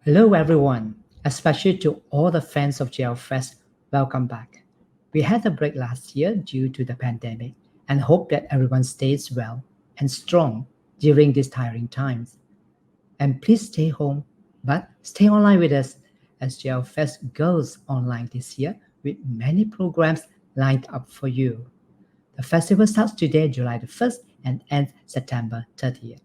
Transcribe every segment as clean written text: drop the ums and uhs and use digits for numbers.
Hello, everyone, especially to all the fans of JLfest. Welcome back. We had a break last year due to the pandemic and hope that everyone stays well and strong during these tiring times. And please stay home, but stay online with us as JLfest goes online this year with many programs lined up for you. The festival starts today, July the 1st, and ends September 30th.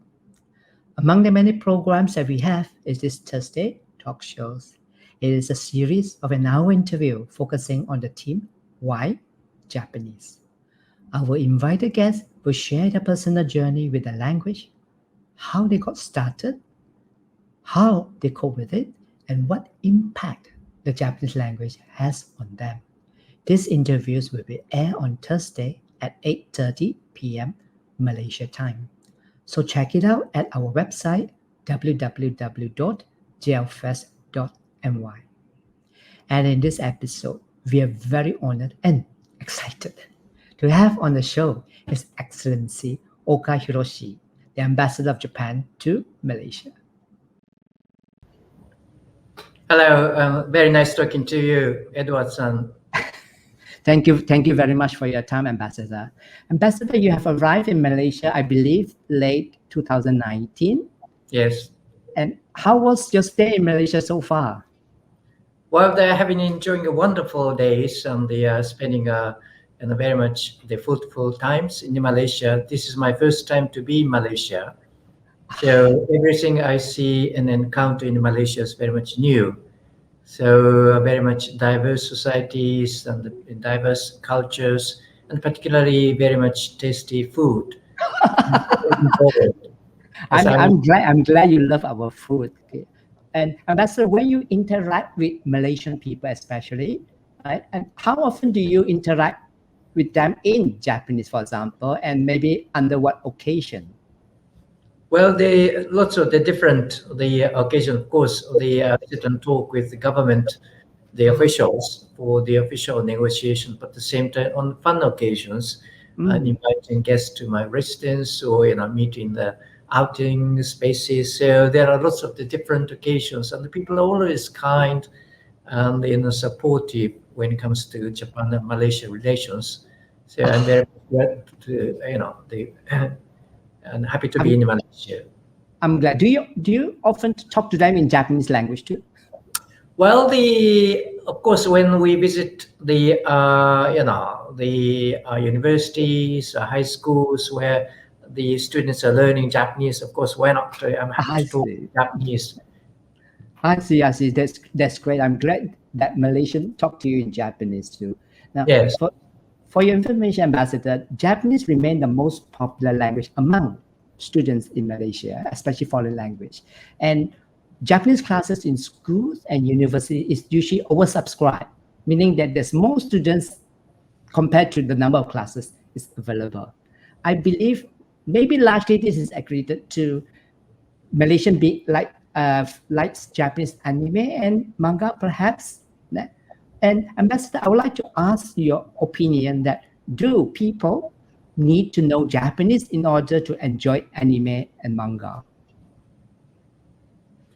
Among the many programs that we have is this Thursday talk shows. It is a series of an hour interview focusing on the theme Why Japanese. Our invited guests will share their personal journey with the language, how they got started, how they cope with it, and what impact the Japanese language has on them. These interviews will be aired on Thursday at 8:30 p.m. Malaysia time. So check it out at our website www.jlfest.my. And in this episode, we are very honored and excited to have on the show His Excellency Oka Hiroshi, the Ambassador of Japan to Malaysia. Hello, very nice talking to you, Edward-san. Thank you very much for your time, Ambassador. Ambassador, you have arrived in Malaysia, I believe, late 2019. Yes. And how was your stay in Malaysia so far? Well, they have been enjoying a wonderful days and they are spending very much the fruitful times in Malaysia. This is my first time to be in Malaysia. So everything I see and encounter in Malaysia is very much new. So very much diverse societies and diverse cultures, and particularly very much tasty food. I'm glad you love our food. Okay. And Ambassador, when you interact with Malaysian people, especially, right? And how often do you interact with them in Japanese, for example, and maybe under what occasion? Well, lots of the different occasion. Of course, sit and talk with the government, the officials for the official negotiation. But at the same time, on fun occasions, inviting guests to my residence or meeting the outing spaces. So there are lots of the different occasions, and the people are always kind and supportive when it comes to Japan and Malaysia relations. So I'm very glad to and happy to be in Malaysia. I'm glad. Do you often talk to them in Japanese language too? Well, of course, when we visit the universities, high schools where the students are learning Japanese, of course, why not? I'm happy to talk Japanese. I see. That's great. I'm glad that Malaysian talk to you in Japanese too. Now, yes. For your information, Ambassador, Japanese remains the most popular language among students in Malaysia, especially foreign language. And Japanese classes in schools and universities is usually oversubscribed, meaning that there's more students compared to the number of classes is available. I believe maybe largely this is accredited to Malaysian likes Japanese anime and manga, perhaps. And Ambassador, I would like to ask your opinion that do people need to know Japanese in order to enjoy anime and manga?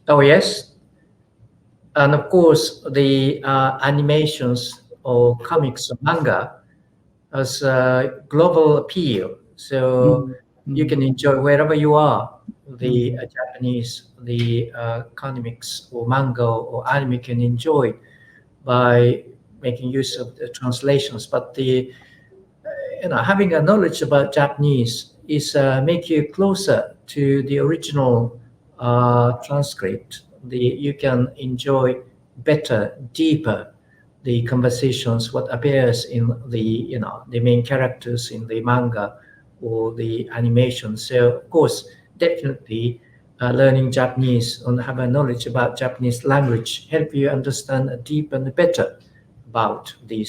Oh, yes. And of course, the animations or comics or manga has a global appeal. So you can enjoy wherever you are. The Japanese, the comics or manga or anime can enjoy by making use of the translations. But having a knowledge about Japanese is make you closer to the original transcript. You can enjoy better, deeper the conversations, what appears in the main characters in the manga or the animation. So of course, definitely learning Japanese and have a knowledge about Japanese language help you understand deeper and better about the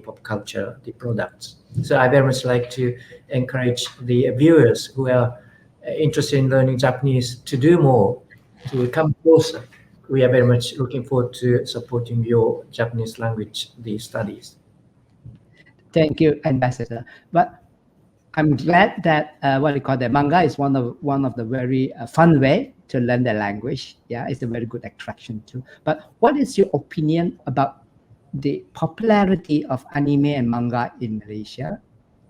pop culture, the products. So I very much like to encourage the viewers who are interested in learning Japanese to do more, to come closer. We are very much looking forward to supporting your Japanese language, the studies. Thank you, Ambassador. But I'm glad that manga is one of the very fun way to learn the language. Yeah, it's a very good attraction too. But what is your opinion about the popularity of anime and manga in Malaysia,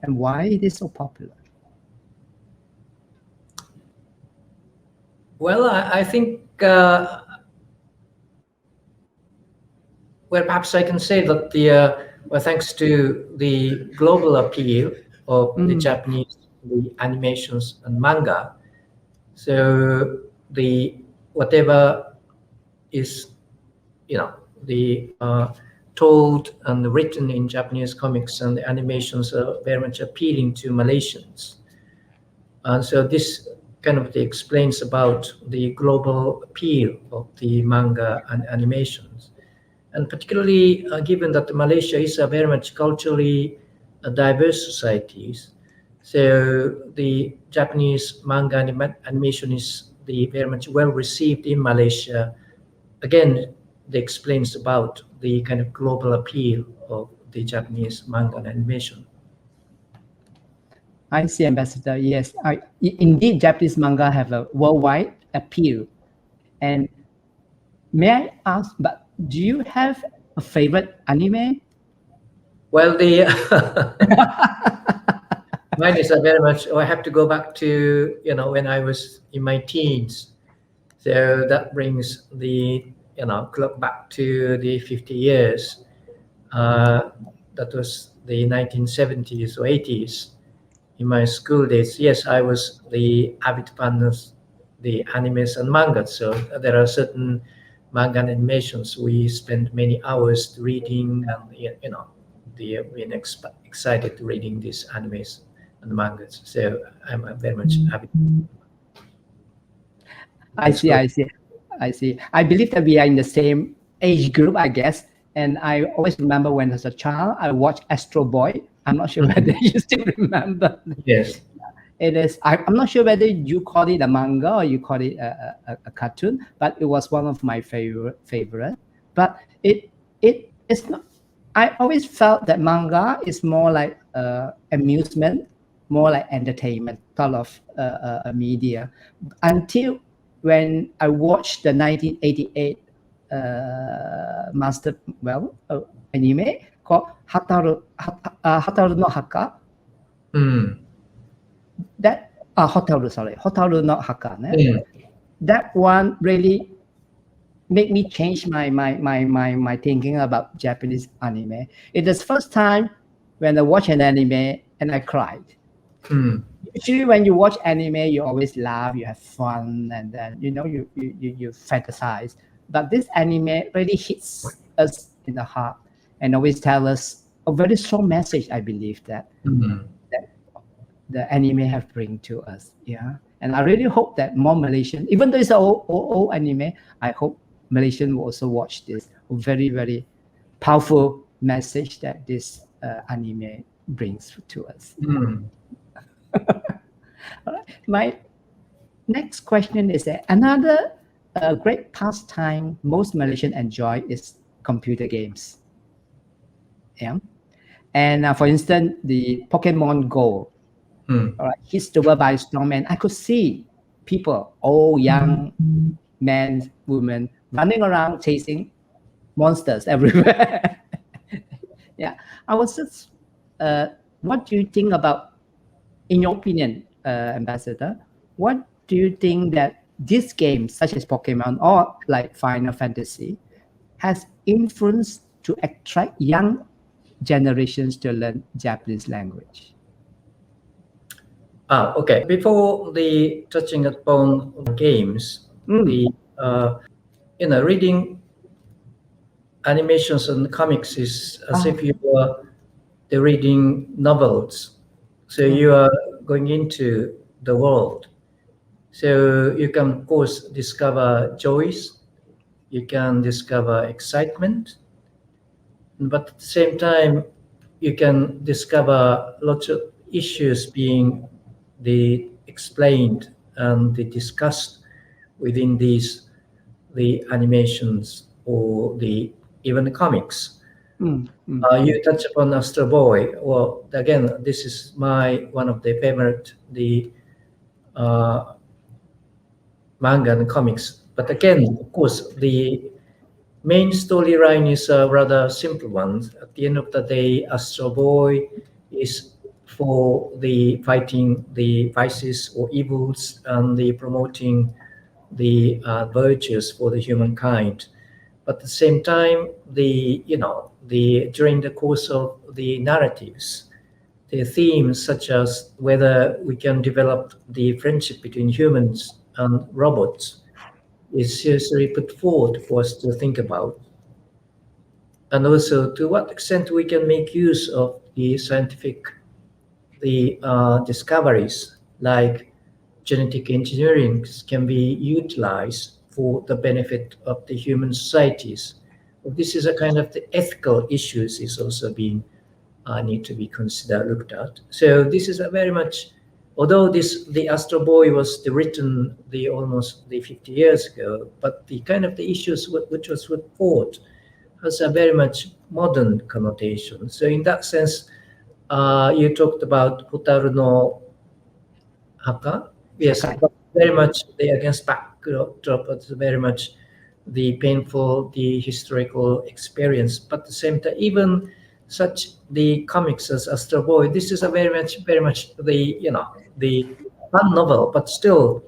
and why it is so popular? Well, I think, well, perhaps I can say that well, thanks to the global appeal of the Japanese, the animations and manga, so the whatever is, the told and written in Japanese comics and the animations are very much appealing to Malaysians. And so this kind of explains about the global appeal of the manga and animations. And particularly given that Malaysia is a very much culturally diverse society, so the Japanese manga animation is very much well received in Malaysia. Again, that explains about the kind of global appeal of the Japanese manga and animation. I see, Ambassador. Yes, indeed, Japanese manga have a worldwide appeal. And may I ask, but do you have a favorite anime? Well, mine is very much. I have to go back to when I was in my teens, so that brings the clock back to the 50 years. That was the 1970s or 80s. In my school days, yes, I was the avid fan of the animes and mangas. So there are certain manga and animations we spend many hours reading, and we're excited reading these animes and mangas. So I'm very much avid. I see. I believe that we are in the same age group, I guess. And I always remember when as a child, I watched Astro Boy. I'm not sure whether you still remember. Yes. It is. I'm not sure whether you call it a manga or you call it a cartoon, but it was one of my favorite. But it's not. I always felt that manga is more like amusement, more like entertainment, sort of a media, until when I watched the 1988 anime called Hataru no Haka. That Hotaru no Haka. That one really made me change my thinking about Japanese anime. It is first time when I watch an anime and I cried. Usually when you watch anime, you always laugh, you have fun, and then you fantasize. But this anime really hits us in the heart and always tell us a very strong message. I believe that the anime have bring to us. Yeah, and I really hope that more Malaysian, even though it's an old anime, I hope Malaysian will also watch this very, very powerful message that this anime brings to us. All right. My next question is that another great pastime most Malaysians enjoy is computer games. Yeah, and for instance, the Pokemon Go. All right, hits the world by Strongman. I could see people, all young men, women, running around chasing monsters everywhere. Yeah, I was just, what do you think about, in your opinion, Ambassador, what do you think that these games, such as Pokemon or like Final Fantasy, has influenced to attract young generations to learn Japanese language? Okay. Before the touching upon games, reading animations and comics is as if you were reading novels. So you are going into the world. So you can, of course, discover joys. You can discover excitement. But at the same time, you can discover lots of issues being explained and discussed within the animations or even the comics. You touch upon Astro Boy. Well, again, this is one of the favorite manga and comics. But again, of course, the main storyline is a rather simple one. At the end of the day, Astro Boy is for the fighting the vices or evils and the promoting the virtues for the humankind. But at the same time, the during the course of the narratives, the themes such as whether we can develop the friendship between humans and robots is seriously put forward for us to think about. And also to what extent we can make use of the scientific discoveries like genetic engineering can be utilized for the benefit of the human societies. This is a kind of the ethical issues is also being need to be considered, looked at. So this is a very much, although this the Astro Boy was written the almost the 50 years ago, but the kind of the issues which was put forward has a very much modern connotation. So in that sense, you talked about Hotaru no Haka. Yes, Okay. but very much the against backdrop, it's very much the painful, the historical experience. But at the same time, even such the comics as Astro Boy, this is a very much the the fun novel, but still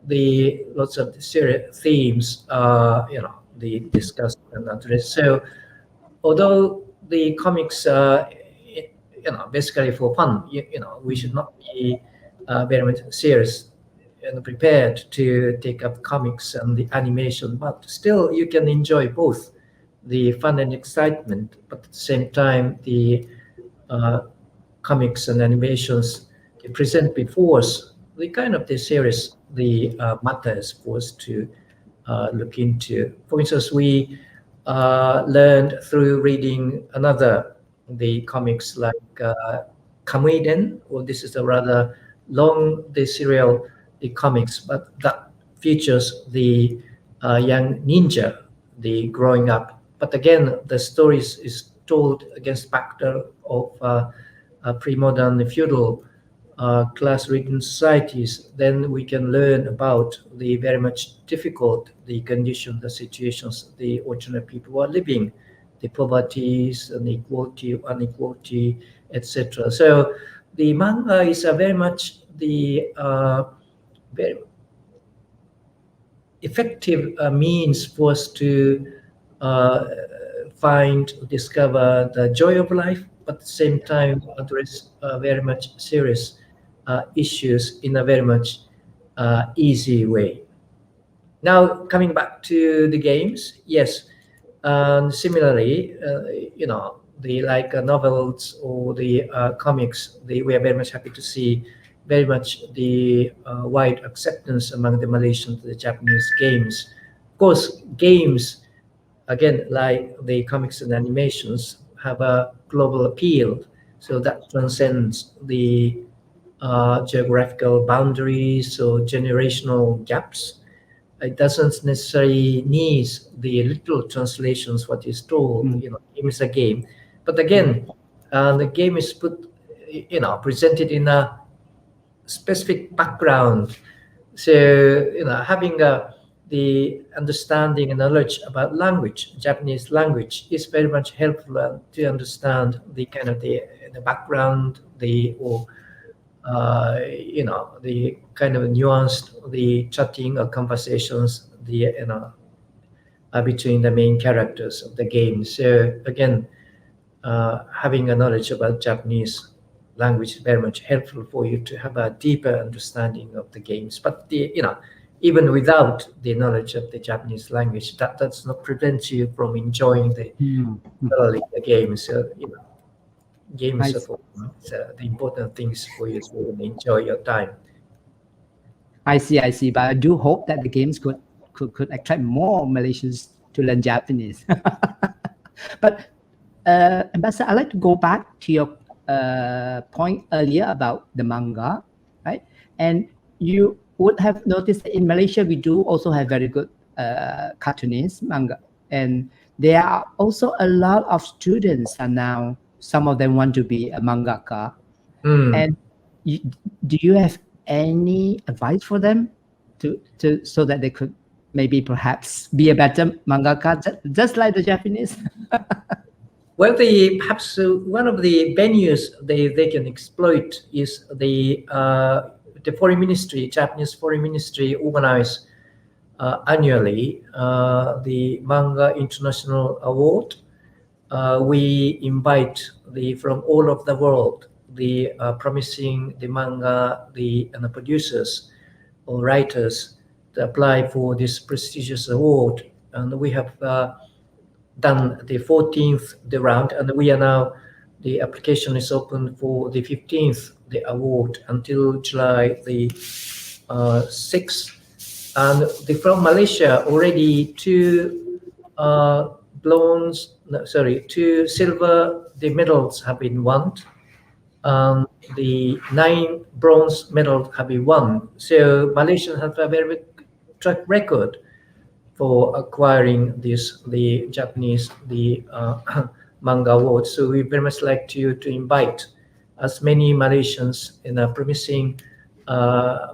the lots of the serious themes the discussed and addressed. So although the comics basically for fun, we should not be very much serious and prepared to take up comics and the animation, but still you can enjoy both the fun and excitement, but at the same time the uh, comics and animations they present before us the kind of the serious the matters for us to look into. For instance, we learned through reading another the comics like Kamuiden, or this is a rather long the serial the comics, but that features the young ninja the growing up. But again, the story is told against backdrop of pre-modern feudal class-ridden societies. Then we can learn about the very much difficult the condition, the situations the ordinary people are living, the poverties, inequality, inequality, etc. So the manga is a very much the very effective means for us to uh, find, discover the joy of life, but at the same time address very much serious issues in a very much easy way. Now, coming back to the games, yes, and similarly, the like novels or the comics, we are very much happy to see very much the wide acceptance among the Malaysians, the Japanese games. Of course, games again, like the comics and animations, have a global appeal, so that transcends the geographical boundaries or generational gaps. It doesn't necessarily need the literal translations what is told. Game is a game, but again, the game is put, presented in a specific background. So having the understanding and knowledge about language, Japanese language, is very much helpful to understand the kind of the background, the or the kind of nuanced the chatting or conversations the between the main characters of the game. So again, having a knowledge about Japanese language is very much helpful for you to have a deeper understanding of the games. But even without the knowledge of the Japanese language, that does not prevent you from enjoying thoroughly the game. So games are for the important things for you to enjoy your time. I see. But I do hope that the games could attract more Malaysians to learn Japanese. But Ambassador, I'd like to go back to your point earlier about the manga, right? And you would have noticed that in Malaysia we do also have very good cartoonists manga, and there are also a lot of students are now. Some of them want to be a mangaka, Mm. and do you have any advice for them? to so that they could maybe perhaps be a better mangaka, just like the Japanese? Well, perhaps one of the venues they can exploit is the foreign ministry, Japanese foreign ministry organize annually the Manga International Award. We invite from all over the world the promising the manga the producers or writers to apply for this prestigious award, and we have done the 14th round, and we are now the application is open for the 15th award until July the 6th. And from Malaysia already two silver medals have been won. The 9 bronze medals have been won. So Malaysians have a very big track record for acquiring the Japanese manga award. So we very much like to invite as many Malaysians promising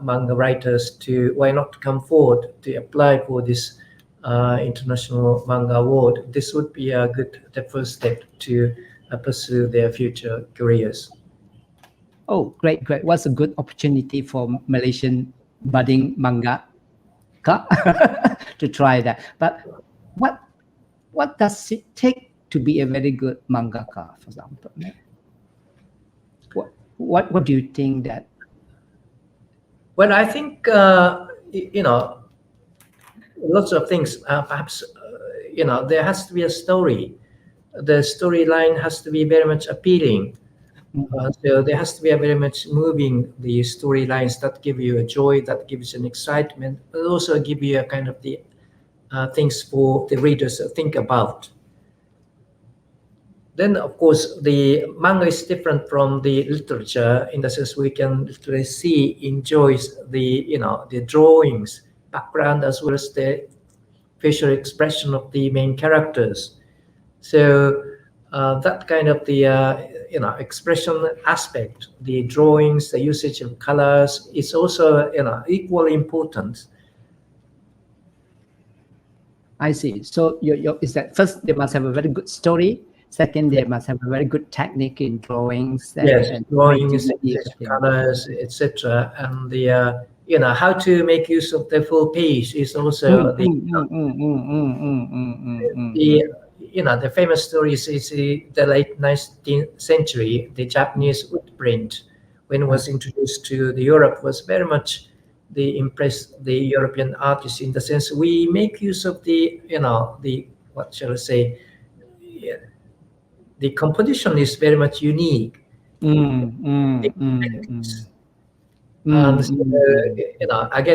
manga writers to why not come forward to apply for this international manga award. This would be a good first step to pursue their future careers. Oh, great. What's a good opportunity for Malaysian budding manga to try that? But what does it take to be a very good mangaka, for example? What do you think that? Well, I think lots of things. Perhaps there has to be a story. The storyline has to be very much appealing. So there has to be a very much moving the storylines that give you a joy, that gives you an excitement, but also give you a kind of the things for the readers to think about. Then, of course, the manga is different from the literature in the sense we can literally enjoys the drawings, background, as well as the facial expression of the main characters. So that kind of the expression aspect, the drawings, the usage of colors is also equally important. I see. So is that first they must have a very good story. Second, they must have a very good technique in drawings. And drawings, colors, etc. And the how to make use of the full page is also the famous story is the late 19th century. The Japanese wood print, when it was introduced to the Europe, was very much impressed the European artists in the sense we make use of the what shall I say, the composition is very much unique. Again,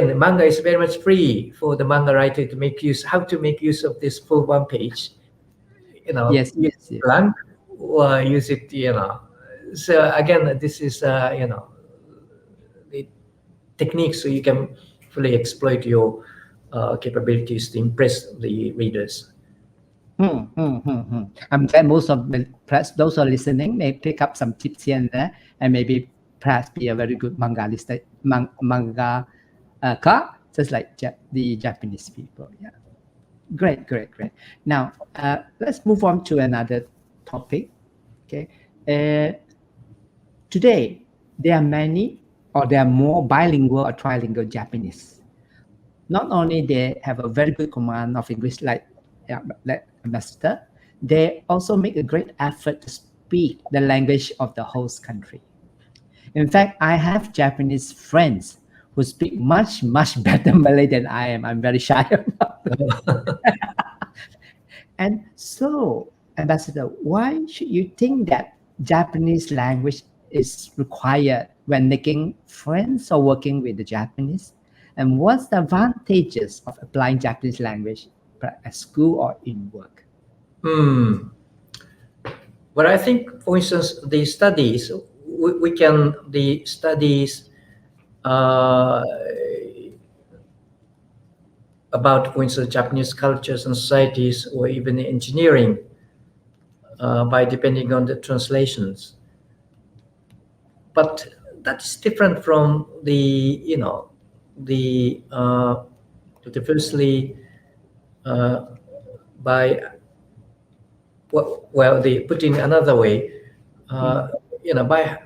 the manga is very much free for the manga writer to make use of this full one page. Yes. Blank or use it. So again, this is the technique, so you can fully exploit your capabilities to impress the readers. I'm glad most of perhaps those who are listening may pick up some tips here and there, and maybe perhaps be a very good manga just like the Japanese people. Yeah, great. Now let's move on to another topic. Okay, today there are more bilingual or trilingual Japanese. Not only they have a very good command of English, like ambassador, they also make a great effort to speak the language of the host country. In fact, I have Japanese friends who speak much better Malay than I am. I'm very shy about it. And so, Ambassador, why should you think that Japanese language is required when making friends or working with the Japanese? And what's the advantages of applying Japanese language at school or in work? Well, I think, for instance, the studies the studies about, for instance, Japanese cultures and societies, or even engineering, by depending on the translations. But that's different from the the firstly by well, the put in another way, by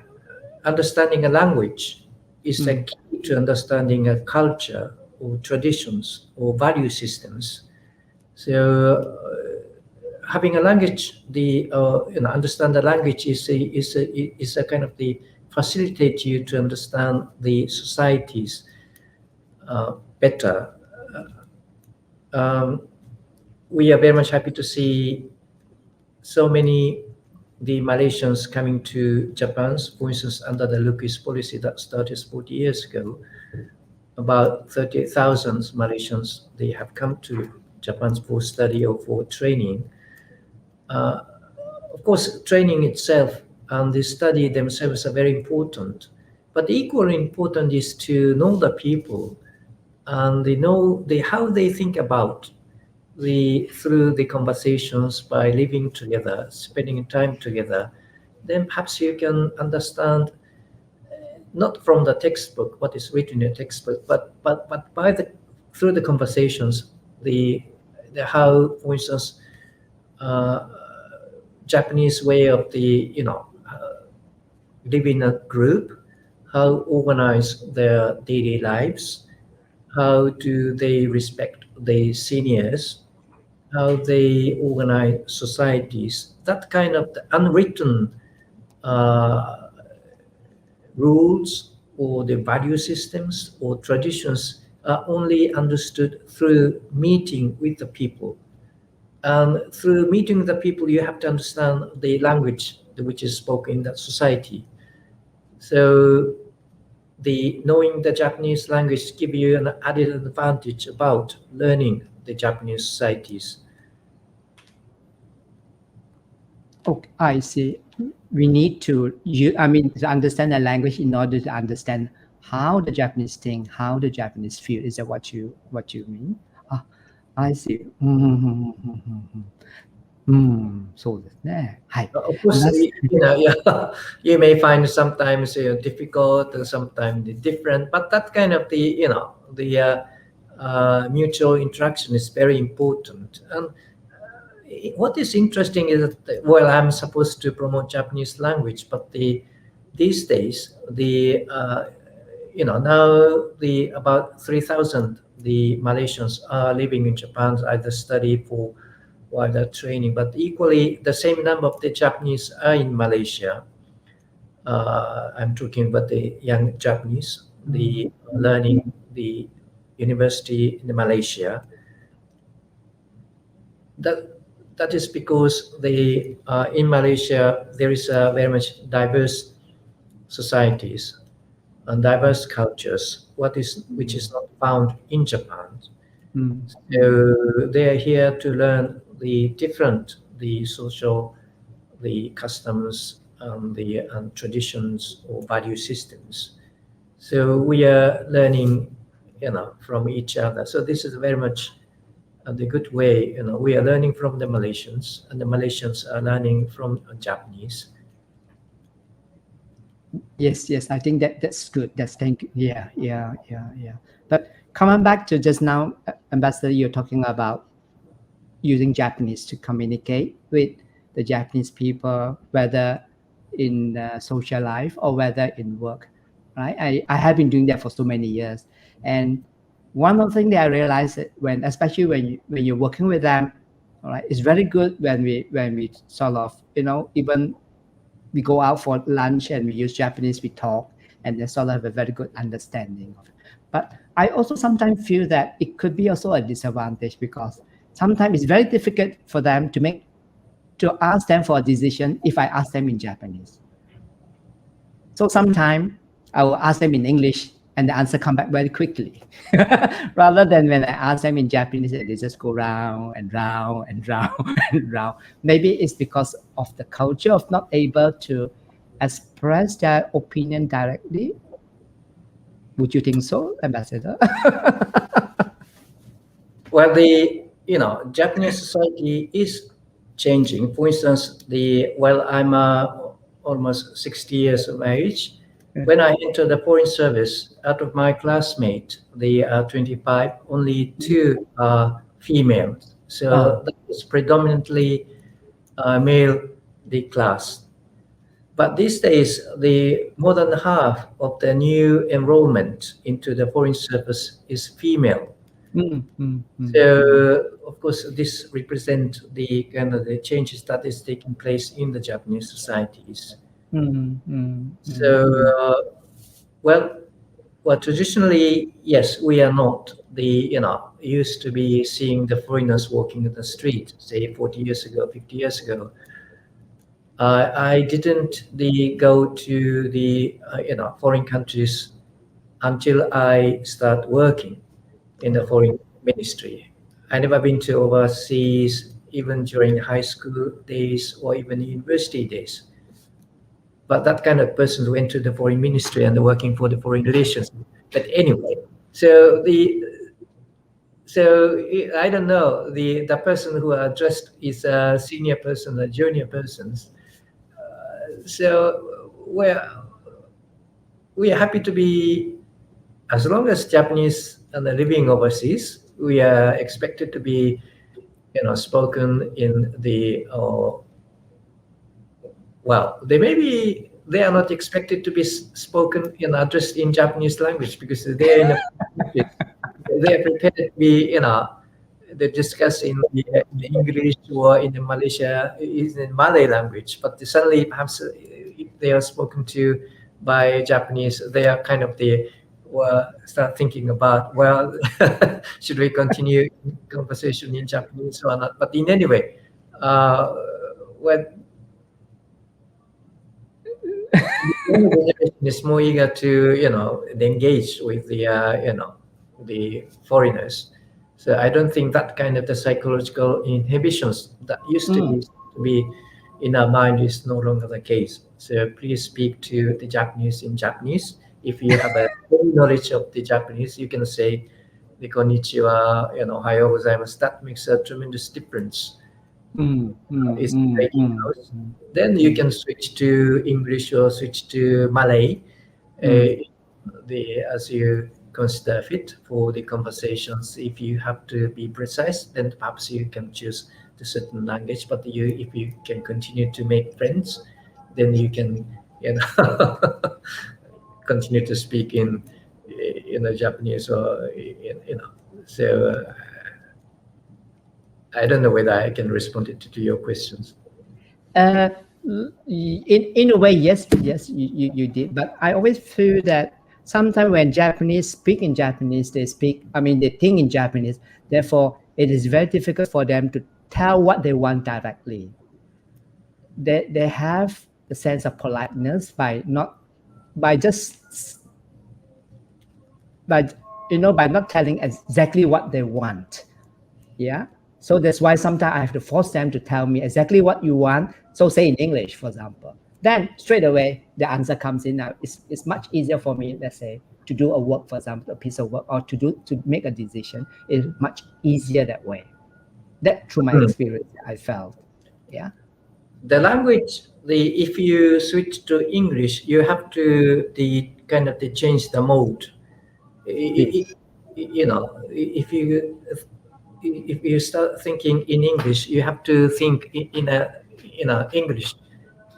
understanding a language is a key to understanding a culture or traditions or value systems. So having a language, the understand the language is a kind of the facilitate you to understand the societies better. We are very much happy to see so many the Malaysians coming to Japan, for instance, under the Lucas policy that started 40 years ago. About 38,000 Malaysians, they have come to Japan for study or for training. Of course, training itself and the study themselves are very important, but equally important is to know the people and they know how they think about through the conversations by living together, spending time together. Then perhaps you can understand not from the textbook what is written in the textbook, but by through the conversations, the how, for instance, Japanese way of live in a group, how organize their daily lives, how do they respect the seniors, how they organize societies. That kind of the unwritten rules or the value systems or traditions are only understood through meeting with the people. And through meeting with the people, you have to understand the language which is spoken in that society. So the knowing the Japanese language give you an added advantage about learning the Japanese societies. Okay, I see. We need to to understand the language in order to understand how the Japanese think, how the Japanese feel. Is that what you mean? Ah, I see. そうですね。はい。 Of course, That's- yeah, you may find sometimes difficult and sometimes different, but that kind of the mutual interaction is very important. And what is interesting is that, well, I'm supposed to promote Japanese language, but these days now the about 3,000 the Malaysians are living in Japan, either study for while they're training, but equally the same number of the Japanese are in Malaysia. I'm talking about the young Japanese, the learning the university in Malaysia. That is because in Malaysia there is a very much diverse societies and diverse cultures, which is not found in Japan. So they are here to learn the social, the customs, and traditions or value systems. So we are learning, from each other. So this is very much the good way. We are learning from the Malaysians, and the Malaysians are learning from Japanese. Yes, I think that's good. That's thank you. Yeah. But coming back to just now, Ambassador, you're talking about using Japanese to communicate with the Japanese people, whether in social life or whether in work, right? I have been doing that for so many years, and one of the things that I realized that especially when you're working with them, all right, it's very good when we sort of even we go out for lunch and we use Japanese, we talk, and they sort of have a very good understanding of it. But I also sometimes feel that it could be also a disadvantage because sometimes it's very difficult for them to ask them for a decision if I ask them in Japanese. So sometimes I will ask them in English and the answer come back very quickly. Rather than when I ask them in Japanese, they just go round and round and round and round. Maybe it's because of the culture of not able to express their opinion directly. Would you think so, Ambassador? Well, Japanese society is changing. For instance, I'm almost 60 years of age. when I entered the foreign service, out of my classmates, the 25, only two are females. So that was predominantly male the class. But these days, the more than half of the new enrollment into the foreign service is female. So, of course, this represents the kind of the changes that is taking place in the Japanese societies. So, well, traditionally, yes, we are not used to be seeing the foreigners walking in the street, say 40 years ago, 50 years ago. I didn't go to the foreign countries until I start working in the foreign ministry. I never been to overseas even during high school days or even university days. But that kind of person went to the foreign ministry and working for the foreign relations. But anyway, so I don't know, the person who are addressed is a senior person or junior persons. So we are happy to be, as long as Japanese and living overseas, we are expected to be, spoken in the, well, they are not expected to be spoken addressed in Japanese language because they're in they are prepared to be, they discuss in the English or in the Malaysia is in Malay language, but suddenly perhaps if they are spoken to by Japanese, they are kind of start thinking about, well, should we continue conversation in Japanese or not? But in any way, when the younger generation is more eager to engage with the foreigners. So I don't think that kind of the psychological inhibitions that used to be in our mind is no longer the case. So please speak to the Japanese in Japanese. If you have a knowledge of the Japanese, you can say the konnichiwa, ohayo gozaimasu. That makes a tremendous difference. It's breaking those. Then you can switch to English or switch to Malay, as you consider fit for the conversations. If you have to be precise, then perhaps you can choose the certain language. But if you can continue to make friends, then you can continue to speak in Japanese or So I don't know whether I can respond to your questions. In a way, yes, you did. But I always feel that sometimes when Japanese speak in Japanese, they think in Japanese. Therefore, it is very difficult for them to tell what they want directly. They have the sense of politeness by not telling exactly what they want. Yeah. So that's why sometimes I have to force them to tell me exactly what you want. So say in English, for example. Then straight away the answer comes in. Now it's much easier for me, let's say, to do a work, for example, a piece of work, or to make a decision. Is much easier that way. That through my experience, I felt. Yeah. The language, if you switch to English, you have to change the mode. If you start thinking in English, you have to think in a English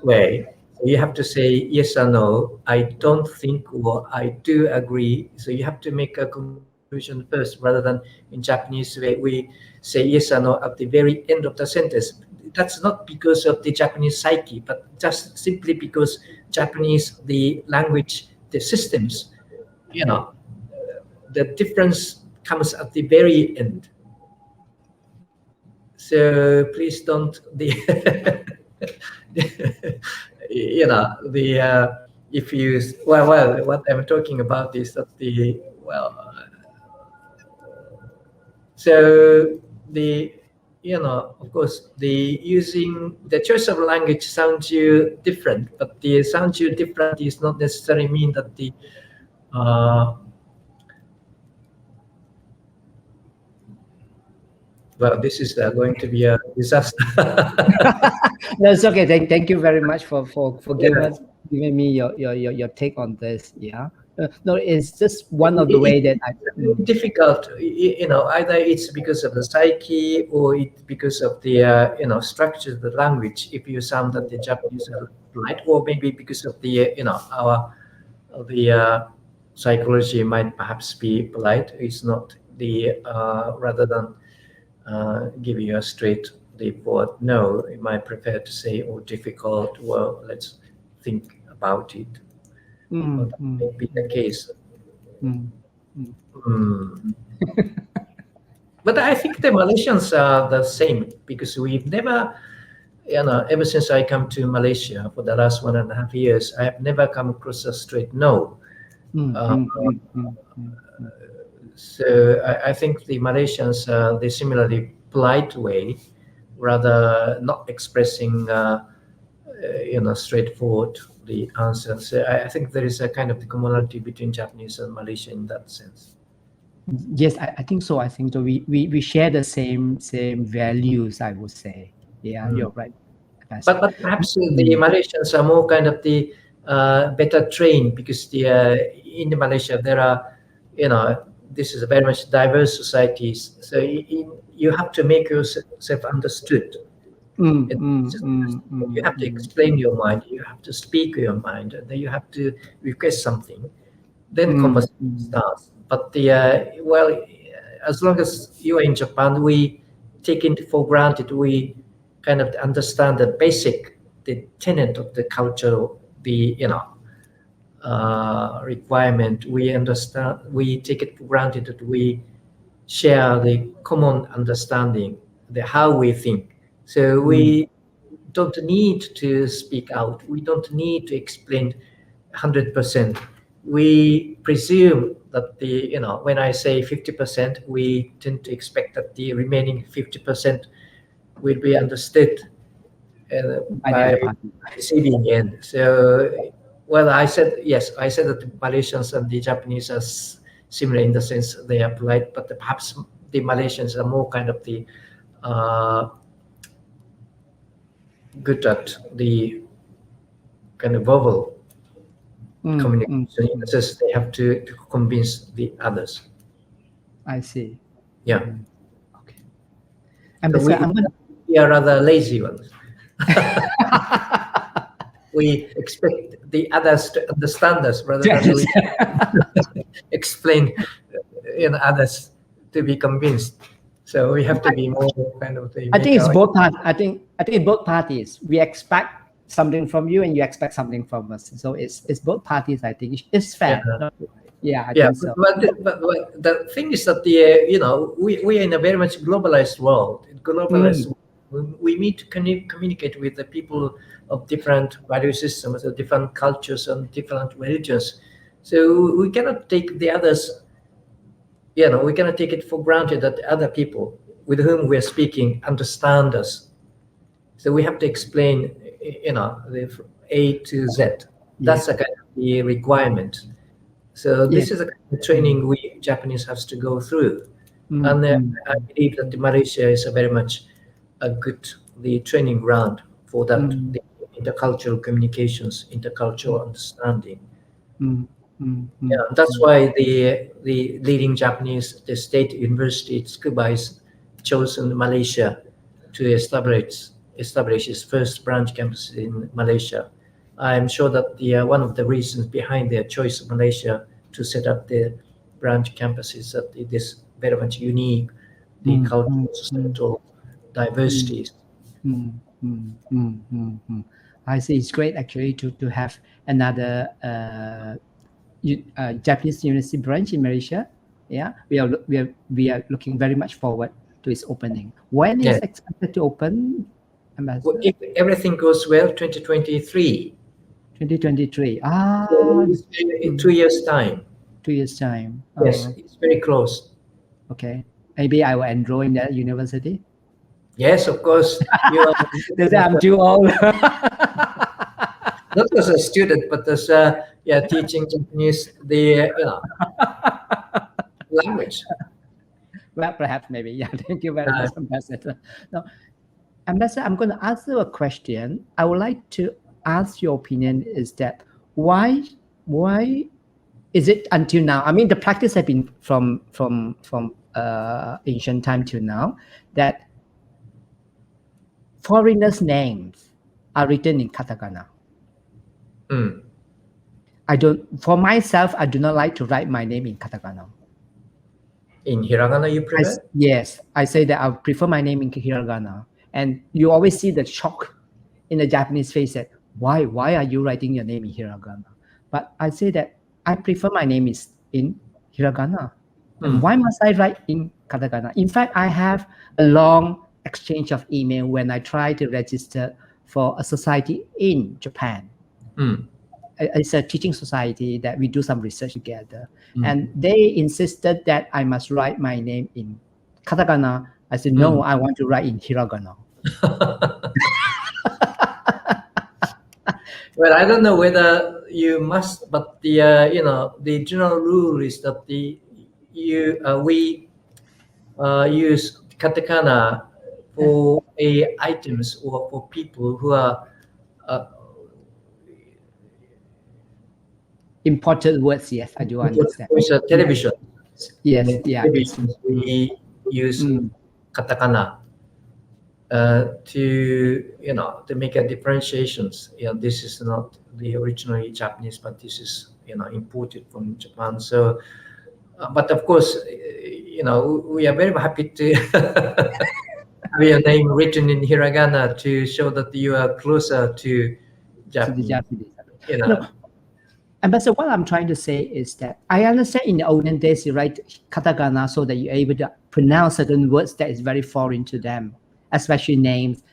way. You have to say yes or no. I don't think or I do agree. So you have to make a conclusion first, rather than in Japanese way we say yes or no at the very end of the sentence. That's not because of the Japanese psyche, but just simply because Japanese, the language, the systems, the difference comes at the very end. So please don't if you what I'm talking about is that so of course the choice of language sounds you different, but the sounds you different is not necessarily mean that the well, this is going to be a disaster. No, it's okay. Thank you very much for giving us giving me your take on this. Yeah. No, it's just one of the way that I. It's difficult, either it's because of the psyche or it's because of the structure of the language. If you sound that the Japanese are polite, or maybe because of the our the psychology might perhaps be polite. It's not the rather than give you a straight the word no. You might prefer to say, oh, difficult. Well, let's think about it. Well, that may be the case. Mm, mm. Hmm. But I think the Malaysians are the same because we've never, ever since I come to Malaysia for the last 1.5 years, I have never come across a straight no. Mm, Uh, mm, mm, mm, mm, mm. so I think the Malaysians, they similarly polite way, rather not expressing, straightforward the answer. So I think there is a kind of the commonality between Japanese and Malaysian in that sense. Yes, I think so. I think so. We share the same values, I would say. Yeah, Mm. you're right. But perhaps the Malaysians are more kind of the better trained because in the Malaysia there are, this is a very much diverse societies. So you have to make yourself understood. Mm, It's mm, just mm, you mm, have to mm, explain your mind. You have to speak your mind. And then you have to request something. Then mm, conversation mm. starts. But as long as you are in Japan, we take it for granted. We kind of understand the tenet of the culture, the requirement. We understand. We take it for granted that we share the common understanding, the how we think. So Mm, we don't need to speak out. We don't need to explain 100%. We presume that when I say 50%, we tend to expect that the remaining 50% will be understood by the by other party. receiving end. So, well, I said yes. I said that the Malaysians and the Japanese are similar in the sense they are polite, but perhaps the Malaysians are more kind of the uh, good at the kind of verbal Mm, mm, communication. In the mm. sense they have to convince the others. I see. Yeah. Mhm. Okay. So Ambassador, I'm gonna. we are rather lazy ones. We expect the others to understand us rather than we explain others to be convinced. So we have to be more kind of the I think make it's our both parts. I think both parties. We expect something from you, and you expect something from us. So it's both parties. I think it's yeah. fair. Yeah, I Yeah, think so. but the thing is that we are in a very much globalized world. In globalized, Mm, we need to communicate with the people of different value systems, of different cultures, and different religions. So we cannot take the others. We cannot take it for granted that other people with whom we are speaking understand us. So we have to explain, the A to Z. yeah. That's a kind of the requirement. So Yeah. this is a kind of training we Japanese has to go through, Mm, and mm, I believe that Malaysia is a very much a good the training ground for that mm, the intercultural communications, intercultural understanding. mm, mm, Yeah, mm, that's mm, why the leading Japanese the state university Tsukuba is chosen Malaysia to establish its first branch campus in Malaysia. I'm sure that the one of the reasons behind their choice of Malaysia to set up the branch campus is that it is very much unique, the mm, mm, cultural, mm, societal mm, diversities. mm, mm, mm, mm, mm. I see. It's great actually to have another Japanese university branch in Malaysia. Yeah, we are looking very much forward to its opening. When is Yeah, expected to open, well, Ambassador? if everything goes well, 2023. 2023. So it's in 2 years' time. 2 years time. Yes, it's very close. Okay. Maybe I will enroll in that university. Yes, of course. You are They say I'm too old. not as a student, but as teaching Japanese the language. Well, perhaps maybe. Yeah. Thank you very Uh, much, Ambassador. Now, Ambassador, I'm going to ask you a question. I would like to ask your opinion is that why is it until now? I mean, the practice has been from ancient time till now that foreigners' names are written in katakana. For myself, I do not like to write my name in katakana. In hiragana, you prefer? Yes, I say that I prefer my name in hiragana. And you always see the shock in the Japanese face that why are you writing your name in hiragana? But I say that I prefer my name is in hiragana. And why must I write in katakana? In fact, I have a long exchange of email when I try to register for a society in Japan. It's a teaching society that we do some research together. And they insisted that I must write my name in katakana. I said, no, I want to write in hiragana. Well, I don't know whether you must, but the the general rule is that we use katakana for items or for people who are imported words. Yes, I do understand. With television. Yes, television, we use katakana to make a differentiations. This is not the originally Japanese, but this is imported from Japan. So, but of course, we are very happy to have your name written in hiragana to show that you are closer to Japanese. No, Ambassador, what I'm trying to say is that I understand in the olden days you write katakana so that you're able to pronounce certain words that is very foreign to them, especially names.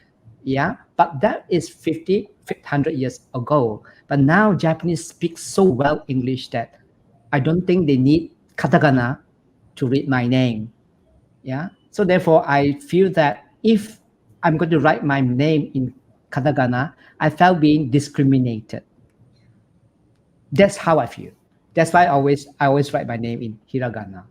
Yeah, but that is 100 years ago. But now Japanese speak so well English that I don't think they need katakana to read my name. Yeah, so therefore I feel that if I'm going to write my name in katakana, I felt being discriminated. That's how I feel. That's why I always write my name in hiragana.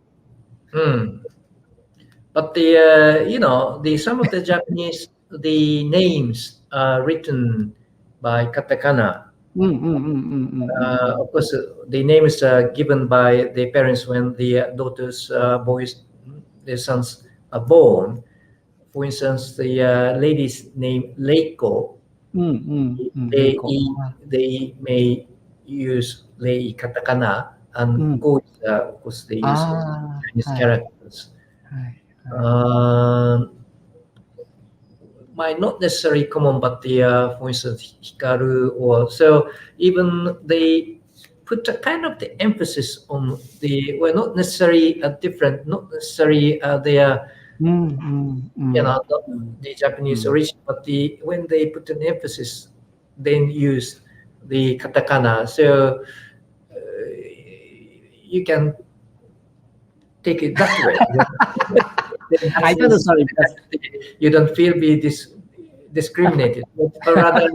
But the some of the Japanese, the names are written by katakana. Of course, the name is given by the parents when the daughters, boys, their sons are born. For instance, the lady's name Leiko. They may use Lei katakana, and Go is, of course, they use Chinese characters. Might not necessarily common, but the for instance Hikaru, or so even they put a kind of the emphasis on the not necessarily different, not necessarily they are the Japanese origin, but when they put an emphasis, then use the katakana. So you can take it that way. I don't know, sorry, because you don't feel discriminated, but rather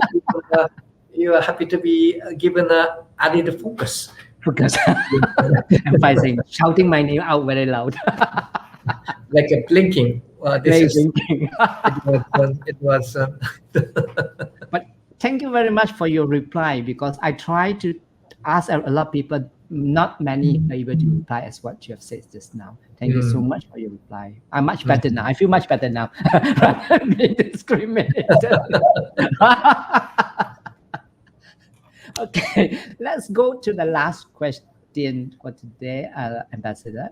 you are happy to be given a added focus. Emphasizing, shouting my name out very loud. Like a blinking. Blinking. It was. But thank you very much for your reply, because I try to ask a lot of people. Not many are able to reply as what you have said just now. Thank you so much for your reply. I'm much better now. I feel much better now. Rather than being discriminated. Okay, let's go to the last question for today, Ambassador.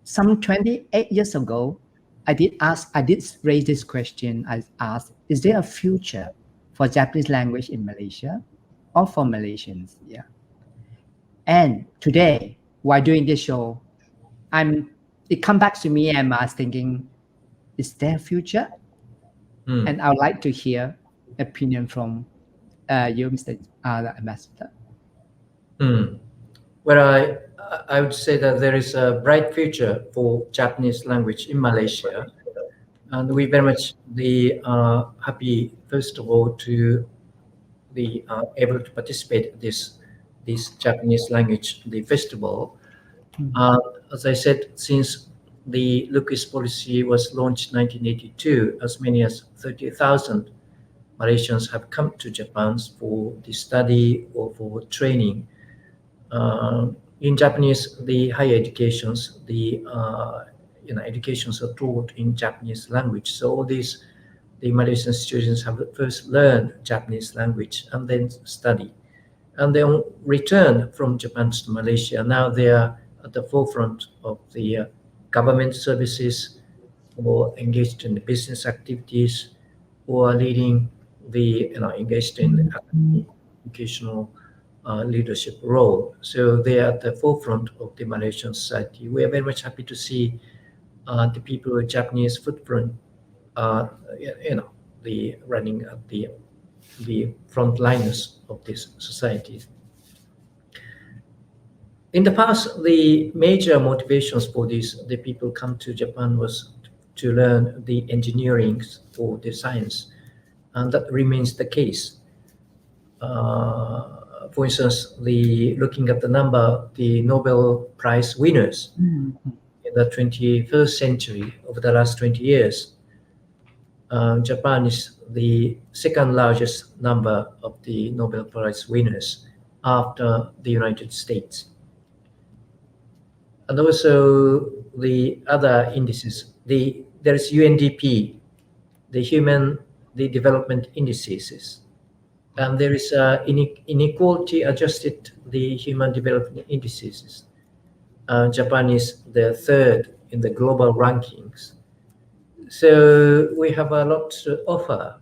Some 28 years ago, I did raise this question. I asked, is there a future for Japanese language in Malaysia or for Malaysians? Yeah. And today, while doing this show, it come back to me and I was thinking, is there a future? And I would like to hear opinion from you, Mr. Ambassador. Well, I would say that there is a bright future for Japanese language in Malaysia, and we very much happy, first of all, to be able to participate in this Japanese language, the festival. As I said, since the Lucas policy was launched in 1982, as many as 30,000 Malaysians have come to Japan for the study or for training. In Japanese, the higher educations, the educations are taught in Japanese language. So all these, the Malaysian students have first learned Japanese language and then study, and then return from Japan to Malaysia. Now they are at the forefront of the government services, or engaged in the business activities, or leading the engaged in educational leadership role. So they are at the forefront of the Malaysian society. We are very much happy to see the people with Japanese footprint, the running at the frontliners of this society. In the past, the major motivations for the people come to Japan was to learn the engineering or the science, and that remains the case. For instance, looking at the number, the Nobel Prize winners in the 21st century, over the last 20 years, Japan is the second largest number of the Nobel Prize winners after the United States. And also the other indices, there is UNDP, the development indices, and there is inequality adjusted the human development indices. Japan is the third in the global rankings. So we have a lot to offer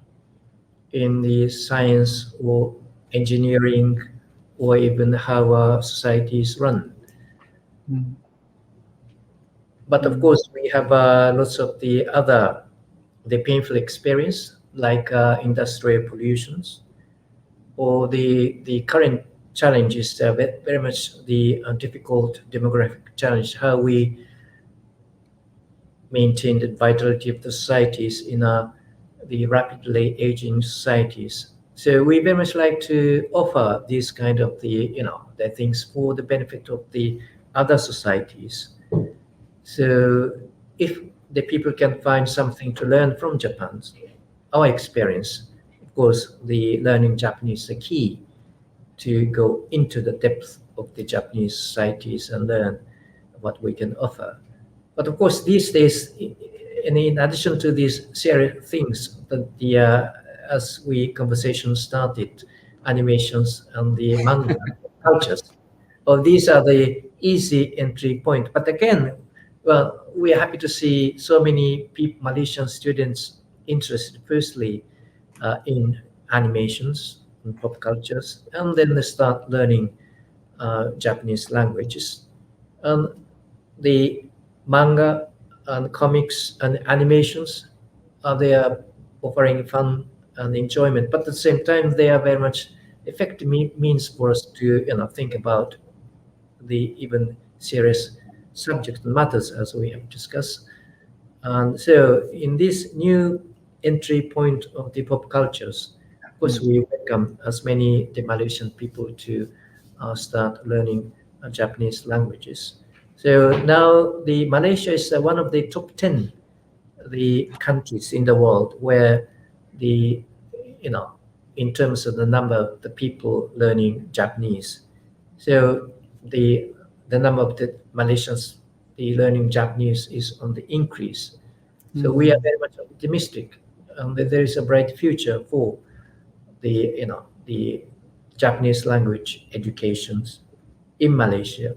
in the science or engineering, or even how our society is run. But of course, we have lots of the painful experience, like industrial pollutions, or the current challenge is very much the difficult demographic challenge, how we maintain the vitality of the societies in the rapidly aging societies. So we very much like to offer these kind of the things for the benefit of the other societies. So if the people can find something to learn from Japan, our experience, of course, the learning Japanese is the key to go into the depth of the Japanese societies and learn what we can offer. But of course, these days, in addition to these serious things, that as we conversation started, animations and the manga cultures, these are the easy entry point. But again, well, we are happy to see so many Malaysian students interested, firstly, in animations and pop cultures, and then they start learning Japanese languages. The manga and comics and animations, they are offering fun and enjoyment, but at the same time, they are very much effective means for us to think about the even serious subject matters, as we have discussed. And so in this new entry point of the pop cultures, of course, we welcome as many the Malaysian people to start learning Japanese languages. So now the Malaysia is one of the top 10 the countries in the world where in terms of the number of the people learning Japanese. So the number of the Malaysians learning Japanese is on the increase. So we are very much optimistic, and that there is a bright future for the Japanese language educations in Malaysia.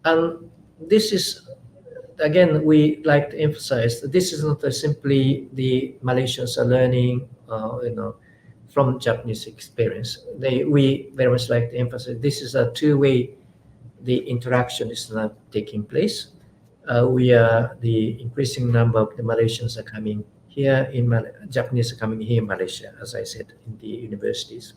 And this is, again, we like to emphasize that this is not simply the Malaysians are learning, from Japanese experience. We very much like to emphasize this is a two-way. The interaction is not taking place. The increasing number of the Malaysians are coming here Japanese are coming here in Malaysia, as I said, in the universities.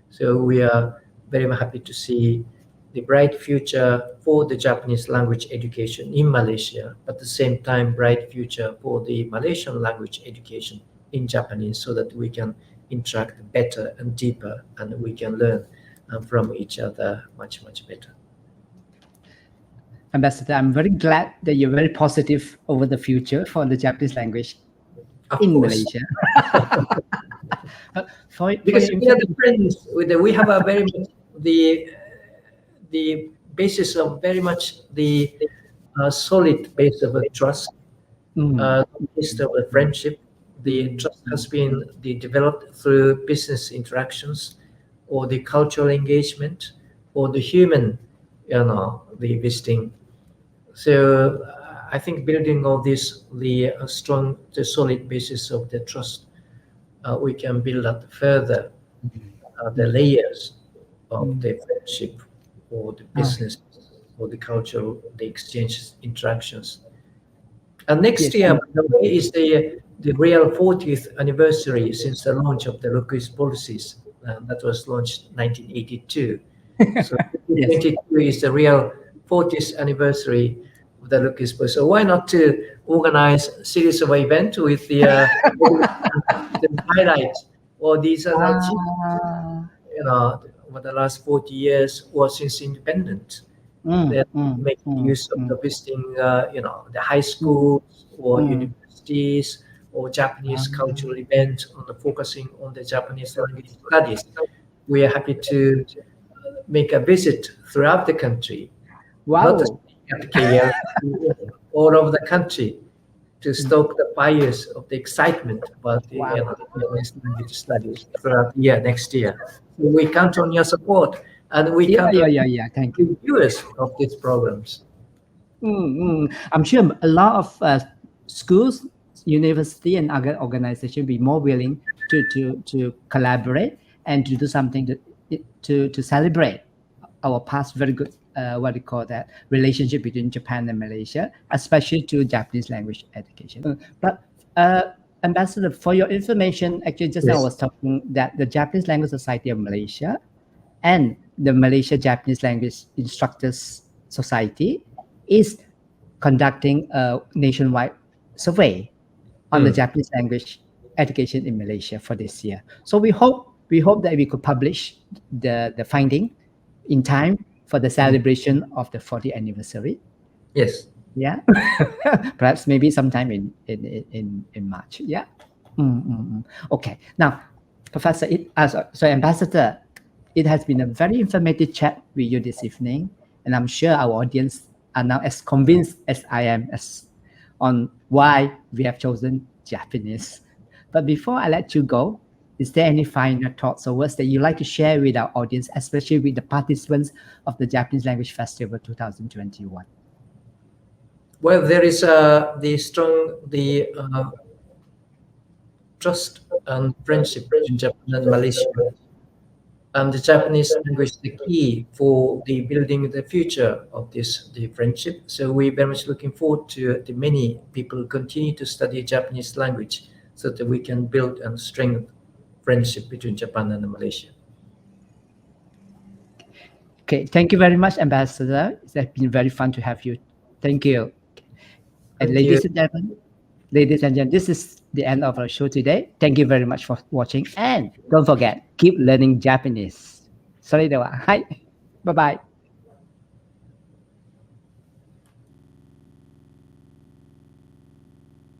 So we are very happy to see the bright future for the Japanese language education in Malaysia, but at the same time, bright future for the Malaysian language education in Japanese, so that we can interact better and deeper, and we can learn from each other much, much better. Ambassador, I'm very glad that you're very positive over the future for the Japanese language. Of in course. Malaysia. For Because your we are the information, friends with we have a very much the basis of very much the solid base of a trust, based of a friendship. The trust has been developed through business interactions, or the cultural engagement, or the human, the visiting. So I think building all this, the strong, the solid basis of the trust, we can build up further the layers of the friendship, or the business, or the cultural, the exchanges, interactions. And next yes, year, by the way, is the real 40th anniversary since the launch of the locus policies. That was launched 1982. So yes. 2022 is the real 40th anniversary of the locus policy. So why not to organize a series of events with the highlights, or these are the achievements, Ah, over the last 40 years or since independence. They're making use of the visiting, the high mm, schools or mm. universities, or Japanese cultural events on the focusing on the Japanese language studies. We are happy to make a visit throughout the country, not just Wow. at KL, all over the country, to stoke the fires of the excitement about the Wow. Japanese language studies throughout the year, next year. So we count on your support, and we Yeah, count on yeah, yeah, yeah. Thank you. the viewers of these programs. I'm sure a lot of schools, university, and other organizations be more willing to collaborate and to do something to celebrate our past very good what do you call that relationship between Japan and Malaysia, especially to Japanese language education. But Ambassador, for your information, actually just now I Yes. was talking that the Japanese Language Society of Malaysia and the Malaysia Japanese Language Instructors Society is conducting a nationwide survey on the Mm. Japanese language education in Malaysia for this year. So we hope that we could publish the finding in time for the celebration of the 40th anniversary. Yes. Yeah, perhaps maybe sometime in March. Yeah. Okay. Now, Professor, Ambassador, it has been a very informative chat with you this evening, and I'm sure our audience are now as convinced as I am as on why we have chosen Japanese. But before I let you go, is there any final thoughts or words that you'd like to share with our audience, especially with the participants of the Japanese Language Festival 2021? Well, there is the strong trust and friendship between Japan and Malaysia, and the Japanese language is the key for the building the future of the friendship. So we very much looking forward to the many people continue to study Japanese language, so that we can build and strengthen friendship between Japan and Malaysia. Okay, thank you very much, Ambassador. It's been very fun to have you. Thank you. And Thank you. ladies and gentlemen, this is the end of our show today. Thank you very much for watching. And don't forget, keep learning Japanese. それでは、はい。Bye bye.